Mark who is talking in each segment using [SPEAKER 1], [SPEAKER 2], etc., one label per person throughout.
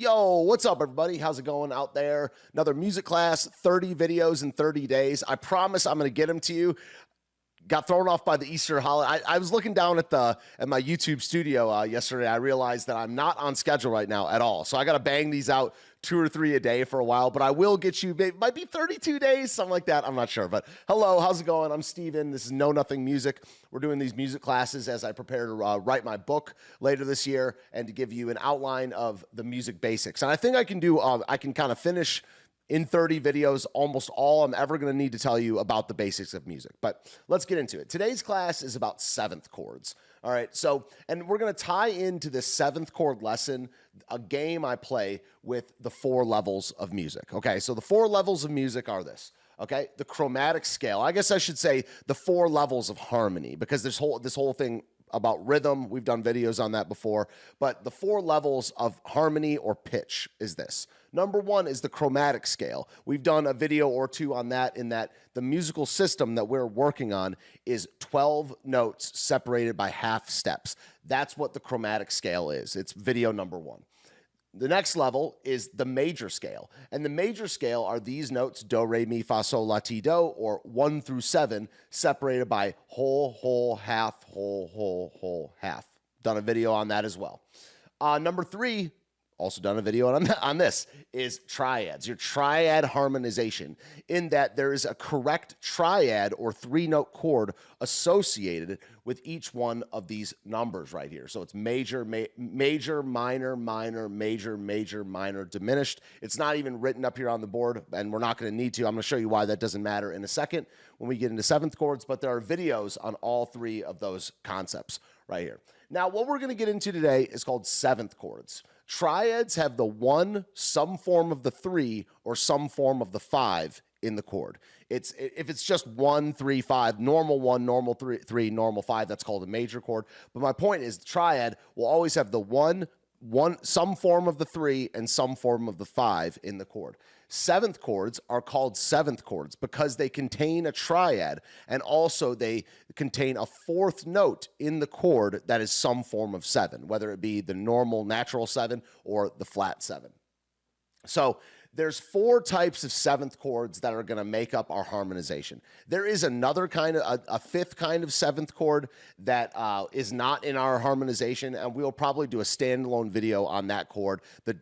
[SPEAKER 1] Yo, what's up, everybody? How's it going out there? Another music class, 30 videos in 30 days. I promise I'm going to get them to you. Got thrown off by the Easter holiday. I was looking down at my YouTube studio yesterday. I realized that I'm not on schedule right now at all. So I got to bang these out 2 or 3 a day for a while, but I will get you, it might be 32 days, something like that. I'm not sure, but hello, how's it going? I'm Steven. This is Know Nothing Music. We're doing these music classes as I prepare to write my book later this year and to give you an outline of the music basics. And I think I can do, I can kind of finish in 30 videos, almost all I'm ever going to need to tell you about the basics of music. But let's get into it. Today's class is about seventh chords. All right, so, and we're going to tie into this seventh chord lesson a game I play with the 4 levels of music. Okay, so the 4 levels of music are this. Okay, the chromatic scale. I guess I should say the 4 levels of harmony, because this whole thing about rhythm, we've done videos on that before, but the 4 levels of harmony or pitch is this. Number 1 is the chromatic scale. We've done a video or 2 on that, in that the musical system that we're working on is 12 notes separated by half steps. That's what the chromatic scale is. It's video number 1. The next level is the major scale. And the major scale are these notes, do, re, mi, fa, sol, la, ti, do, or 1 through 7, separated by whole, whole, half, whole, whole, whole, half. Done a video on that as well. Number 3, also done a video on this, is triads, your triad harmonization, in that there is a correct triad or 3-note chord associated with each one of these numbers right here. So it's major, major, minor, minor, major, major, minor, diminished. It's not even written up here on the board, and we're not going to need to. I'm going to show you why that doesn't matter in a second when we get into 7th chords, but there are videos on all 3 of those concepts right here. Now, what we're going to get into today is called 7th chords. Triads have the 1, some form of the 3, or some form of the 5 in the chord. If it's just 1, 3, 5, normal 1, normal 3, normal 5, that's called a major chord. But my point is, the triad will always have the 1, some form of the 3, and some form of the 5 in the chord. 7th chords are called 7th chords because they contain a triad, and also they contain a 4th note in the chord that is some form of 7, whether it be the normal natural 7 or the flat 7. So there's 4 types of 7th chords that are going to make up our harmonization. There is another kind of, a 5th kind of 7th chord that is not in our harmonization, and we'll probably do a standalone video on that chord, the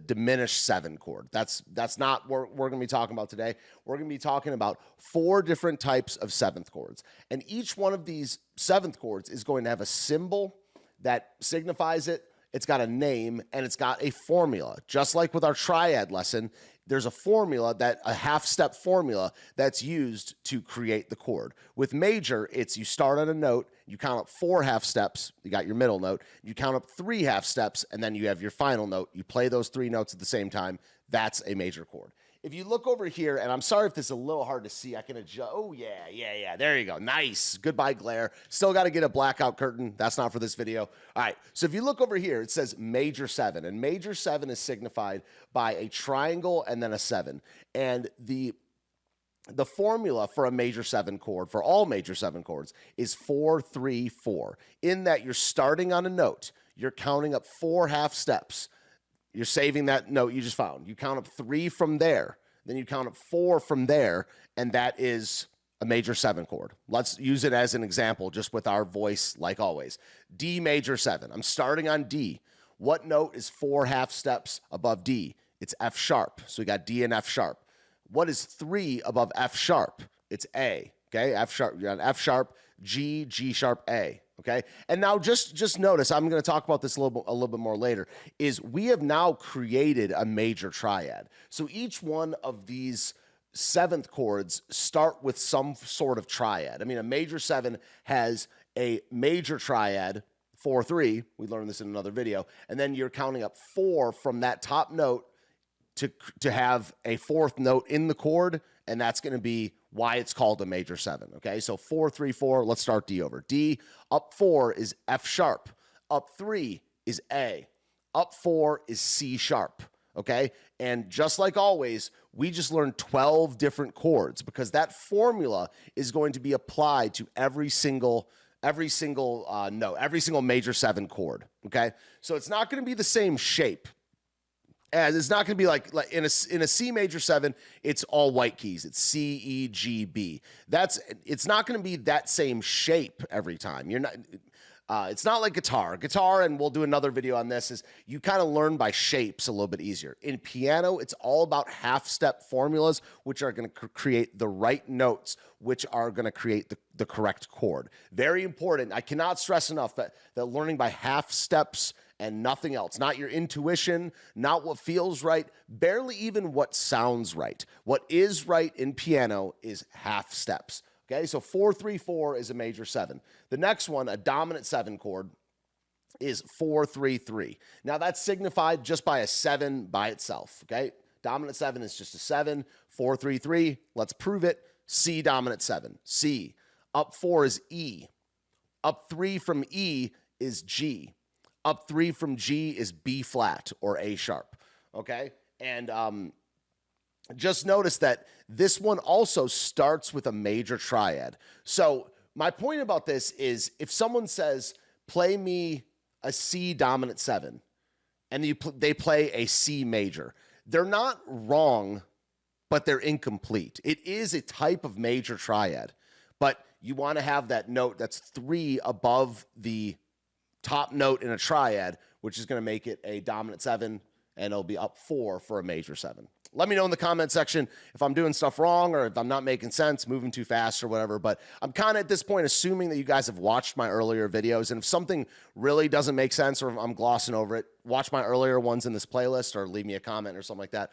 [SPEAKER 1] diminished 7 chord. That's not what we're going to be talking about today. We're going to be talking about 4 different types of 7th chords, and each one of these 7th chords is going to have a symbol that signifies it. It's got a name, and it's got a formula. Just like with our triad lesson, there's a formula, a half-step formula that's used to create the chord. With major, it's you start on a note, you count up 4 half steps, you got your middle note, you count up 3 half steps, and then you have your final note. You play those 3 notes at the same time. That's a major chord. If you look over here, and I'm sorry if this is a little hard to see, I can adjust. Oh, yeah. There you go. Nice. Goodbye, glare. Still got to get a blackout curtain. That's not for this video. All right. So if you look over here, it says major 7, and major 7 is signified by a triangle and then a 7. And the formula for a major 7 chord, for all major 7 chords, is 4, 3, 4. In that you're starting on a note, you're counting up 4 half steps. You're saving that note you just found. You count up 3 from there, then you count up 4 from there, and that is a major 7 chord. Let's use it as an example, just with our voice like always. D major 7. I'm starting on D. What note is 4 half steps above D? It's F sharp. So we got D and F sharp. What is 3 above F sharp? It's A. Okay, F sharp. You're on F sharp, G, G sharp, A. Okay, and now just notice, I'm going to talk about this a little bit more later, is we have now created a major triad. So each one of these 7th chords start with some sort of triad. I mean, a major 7 has a major triad, 4, 3. We learned this in another video. And then you're counting up 4 from that top note to have a 4th note in the chord, and that's going to be why it's called a major 7, okay? So 4, 3, 4, let's start D over. D, up 4 is F sharp. Up 3 is A. Up 4 is C sharp, okay? And just like always, we just learned 12 different chords because that formula is going to be applied to every single note, every single major 7 chord, okay? So it's not going to be the same shape. As it's not going to be like in a C major 7, it's all white keys. It's C, E, G, B. It's not going to be that same shape every time. You're not. It's not like guitar. Guitar, and we'll do another video on this, is you kind of learn by shapes a little bit easier. In piano, it's all about half-step formulas, which are going to create the right notes, which are going to create the correct chord. Very important. I cannot stress enough that learning by half steps and nothing else, not your intuition, not what feels right, barely even what sounds right. What is right in piano is half steps. Okay, so 4-3-4 is a major 7. The next one, a dominant 7 chord, is 4-3-3. Now that's signified just by a 7 by itself. Okay, dominant 7 is just a 7. 4-3-3. Let's prove it. C dominant 7. C. Up 4 is E. Up 3 from E is G. Up 3 from G is B flat or A sharp. Okay, and just notice that this one also starts with a major triad. So my point about this is, if someone says, play me a C dominant 7, and they play a C major, they're not wrong, but they're incomplete. It is a type of major triad, but you want to have that note that's 3 above the top note in a triad, which is going to make it a dominant 7, and it'll be up 4 for a major 7. Let me know in the comment section if I'm doing stuff wrong or if I'm not making sense, moving too fast or whatever. But I'm kind of at this point assuming that you guys have watched my earlier videos. And if something really doesn't make sense or if I'm glossing over it, watch my earlier ones in this playlist or leave me a comment or something like that.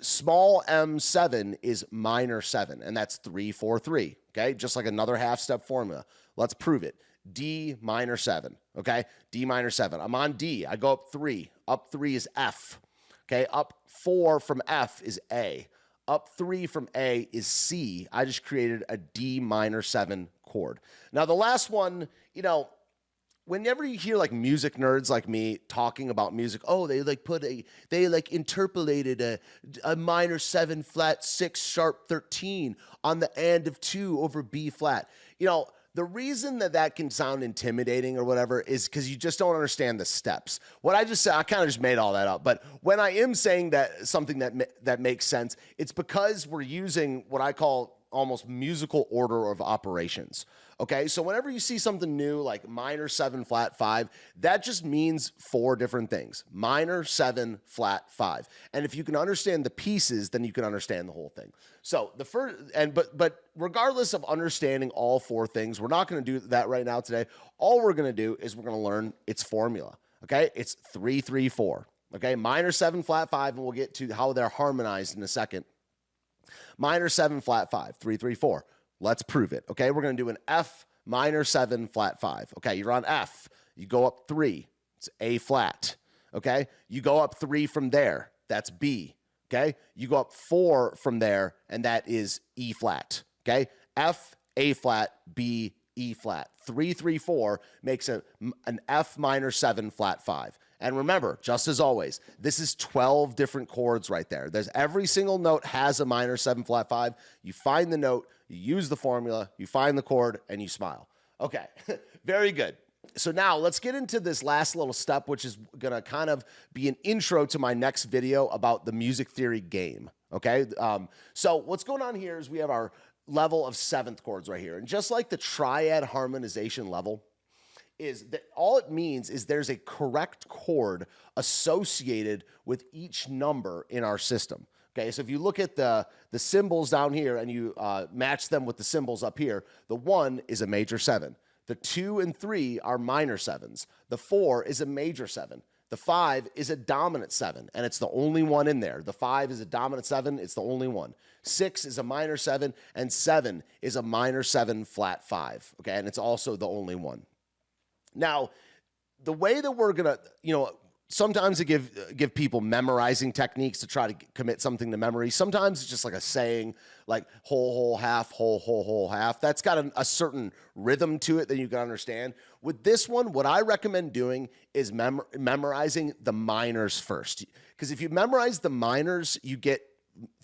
[SPEAKER 1] Small M7 is minor 7, and that's 3-4-3. Okay, just like another half-step formula. Let's prove it. D minor 7. Okay, D minor 7. I'm on D. I go up 3. Up 3 is F. Okay, up 4 from F is A. Up 3 from A is C. I just created a D minor 7 chord. Now, the last one, whenever you hear like music nerds like me talking about music, oh, they interpolated a minor 7 flat 6 sharp 13 on the and of 2 over B flat. The reason that can sound intimidating or whatever is because you just don't understand the steps. What I just said, I kind of just made all that up. But when I am saying that something that makes sense, it's because we're using what I call almost musical order of operations. Okay, so whenever you see something new like minor 7 flat 5, that just means 4 different things. Minor 7 flat 5. And if you can understand the pieces, then you can understand the whole thing. So the first, but regardless of understanding all 4 things, we're not going to do that right now today. All we're going to do is we're going to learn its formula. Okay, it's 3-3-4. Okay, minor 7 flat 5, and we'll get to how they're harmonized in a second. Minor 7 flat 5, 3-3-4. Let's prove it. Okay, we're going to do an F minor 7 flat 5. Okay, you're on F. You go up 3. It's A flat. Okay, you go up 3 from there. That's B. Okay, you go up 4 from there, and that is E flat. Okay, F, A flat, B, E flat. 3-3-4 makes an F minor 7 flat 5. And remember, just as always, this is 12 different chords right there. There's every single note has a minor 7 flat 5. You find the note, you use the formula, you find the chord, and you smile. Okay, very good. So now let's get into this last little step, which is going to kind of be an intro to my next video about the music theory game. Okay, so what's going on here is we have our level of 7th chords right here. And just like the triad harmonization level, is that all it means is there's a correct chord associated with each number in our system. Okay, so if you look at the symbols down here and you match them with the symbols up here, the 1 is a major 7. The 2 and 3 are minor 7s. The 4 is a major 7. The 5 is a dominant 7, and it's the only one in there. The 5 is a dominant 7. It's the only one. 6 is a minor 7, and 7 is a minor 7 flat 5. Okay, and it's also the only one. Now, the way that we're going to, sometimes to give people memorizing techniques to try to commit something to memory. Sometimes it's just like a saying, like whole, whole, half, whole, whole, whole, half. That's got a certain rhythm to it that you can understand. With this one, what I recommend doing is memorizing the minors first. Because if you memorize the minors, you get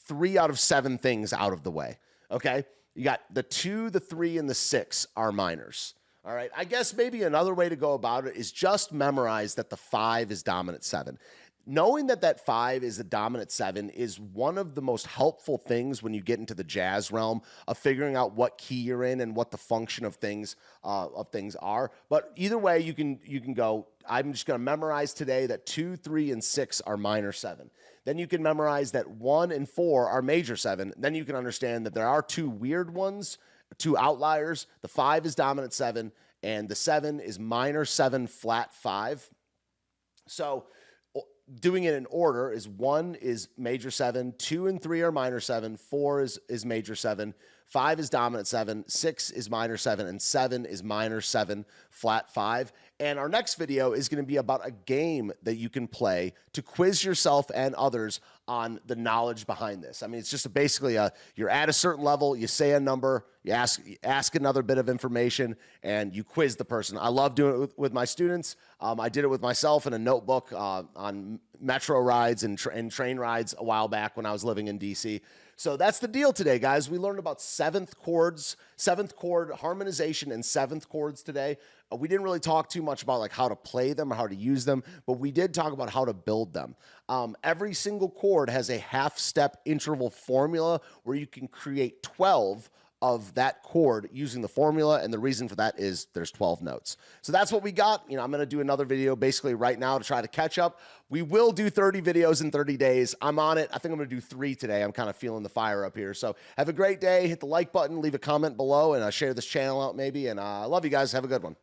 [SPEAKER 1] 3 out of 7 things out of the way, okay? You got the 2, the 3, and the 6 are minors. All right, I guess maybe another way to go about it is just memorize that the 5 is dominant 7. knowing that that 5 is the dominant 7 is one of the most helpful things when you get into the jazz realm of figuring out what key you're in and what the function of things are. But either way, you can go. I'm just going to memorize today that 2, 3, and 6 are minor 7. Then you can memorize that 1 and 4 are major 7. Then you can understand that there are 2 weird ones, 2 outliers. The 5 is dominant 7, and the 7 is minor 7 flat 5. So doing it in order is 1 is major 7, 2 and 3 are minor 7, 4 is major 7, 5 is dominant 7, 6 is minor 7, and 7 is minor 7 flat 5. And our next video is going to be about a game that you can play to quiz yourself and others on the knowledge behind this. I mean, it's just basically you're at a certain level, you say a number, you ask another bit of information, and you quiz the person. I love doing it with my students. I did it with myself in a notebook on metro rides and train rides a while back when I was living in DC. So that's the deal today, guys. We learned about 7th chord harmonization and 7th chords today. We didn't really talk too much about like how to play them or how to use them, but we did talk about how to build them. Every single chord has a half-step interval formula where you can create 12 of that chord using the formula, and the reason for that is there's 12 notes. So that's what we got. I'm going to do another video basically right now to try to catch up. We will do 30 videos in 30 days. I'm on it. I think I'm going to do 3 today. I'm kind of feeling the fire up here. So have a great day. Hit the like button, leave a comment below, and share this channel out maybe. And I love you guys. Have a good one.